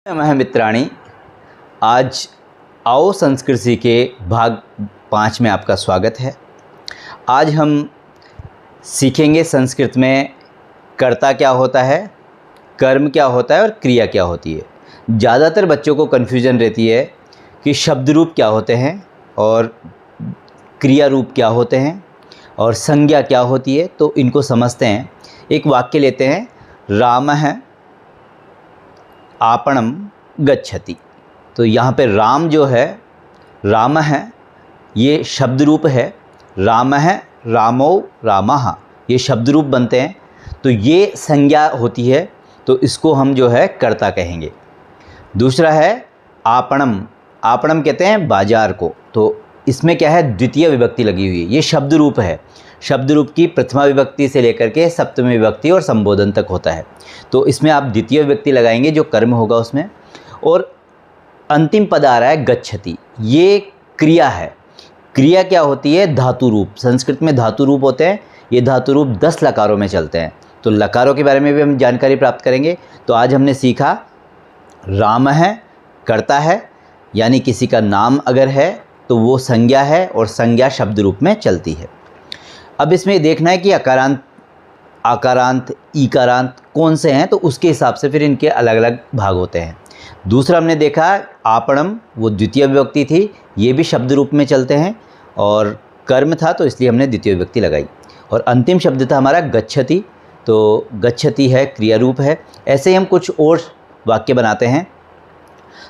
नमः मित्राणि, आज आओ संस्कृति के भाग 5 में आपका स्वागत है। आज हम सीखेंगे संस्कृत में कर्ता क्या होता है, कर्म क्या होता है और क्रिया क्या होती है। ज़्यादातर बच्चों को कन्फ्यूजन रहती है कि शब्द रूप क्या होते हैं और क्रिया रूप क्या होते हैं और संज्ञा क्या होती है। तो इनको समझते हैं। एक वाक्य लेते हैं, रामः आपणम गच्छति। तो यहाँ पे राम जो है, राम है, ये शब्द रूप है। राम है, रामो रामः, ये शब्द रूप बनते हैं। तो ये संज्ञा होती है, तो इसको हम जो है कर्ता कहेंगे। दूसरा है आपणम। आपणम कहते हैं बाजार को। तो इसमें क्या है, द्वितीय विभक्ति लगी हुई है। ये शब्द रूप है। शब्द रूप की प्रथमा विभक्ति से लेकर के सप्तमी विभक्ति और संबोधन तक होता है। तो इसमें आप द्वितीय विभक्ति लगाएंगे, जो कर्म होगा उसमें। और अंतिम पद आ रहा है गच्छति, ये क्रिया है। क्रिया क्या होती है, धातु रूप। संस्कृत में धातु रूप होते हैं। ये धातु रूप 10 लकारों में चलते हैं। तो लकारों के बारे में भी हम जानकारी प्राप्त करेंगे। तो आज हमने सीखा, राम है कर्ता है, यानी किसी का नाम अगर है तो वो संज्ञा है और संज्ञा शब्द रूप में चलती है। अब इसमें देखना है कि अकारांत, आकारांत, ईकारांत कौन से हैं, तो उसके हिसाब से फिर इनके अलग अलग भाग होते हैं। दूसरा हमने देखा आपणम, वो द्वितीय विभक्ति थी, ये भी शब्द रूप में चलते हैं। और कर्म था तो इसलिए हमने द्वितीय विभक्ति लगाई। और अंतिम शब्द था हमारा गच्छति, तो गच्छति है क्रिया रूप है। ऐसे ही हम कुछ और वाक्य बनाते हैं।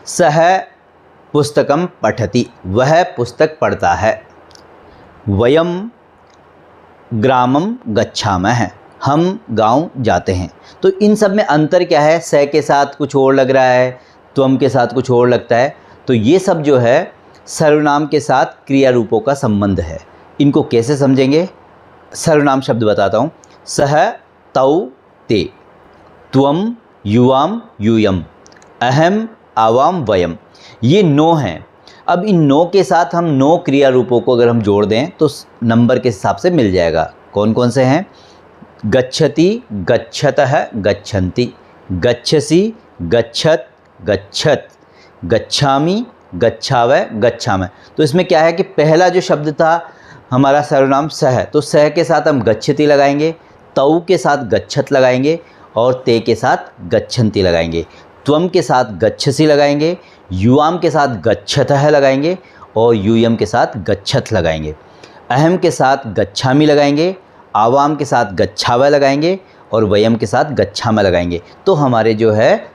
सह पुस्तकम पठति, वह पुस्तक पढ़ता है। वयम ग्रामम गच्छामः, हम गांव जाते हैं। तो इन सब में अंतर क्या है, स के साथ कुछ और लग रहा है, त्वम के साथ कुछ और लगता है। तो ये सब जो है सर्वनाम के साथ क्रिया रूपों का संबंध है। इनको कैसे समझेंगे, सर्वनाम शब्द बताता हूँ। सह तौ ते, त्वम युवाम यूयम, अहम आवाम वयम, ये 9 हैं। अब इन 9 के साथ हम 9 क्रिया रूपों को अगर हम जोड़ दें तो नंबर के हिसाब से मिल जाएगा। कौन कौन से हैं, गच्छति, गच्छतः, गच्छन्ति, गच्छसि, गच्छत, गच्छत, गच्छामि, गच्छावै, गच्छामः। तो इसमें क्या है कि पहला जो शब्द था हमारा सर्वनाम सह, तो सह के साथ हम गच्छति लगाएंगे, तौ के साथ गच्छत लगाएंगे और ते के साथ गच्छन्ति लगाएंगे। त्वम के साथ गच्छसि लगाएंगे, युवाम के साथ गच्छतः लगाएंगे और यूयम के साथ गच्छत लगाएंगे। अहम के साथ गच्छामि लगाएंगे, आवाम के साथ गच्छावै लगाएंगे और वयम के साथ गच्छामः लगाएंगे। तो हमारे जो है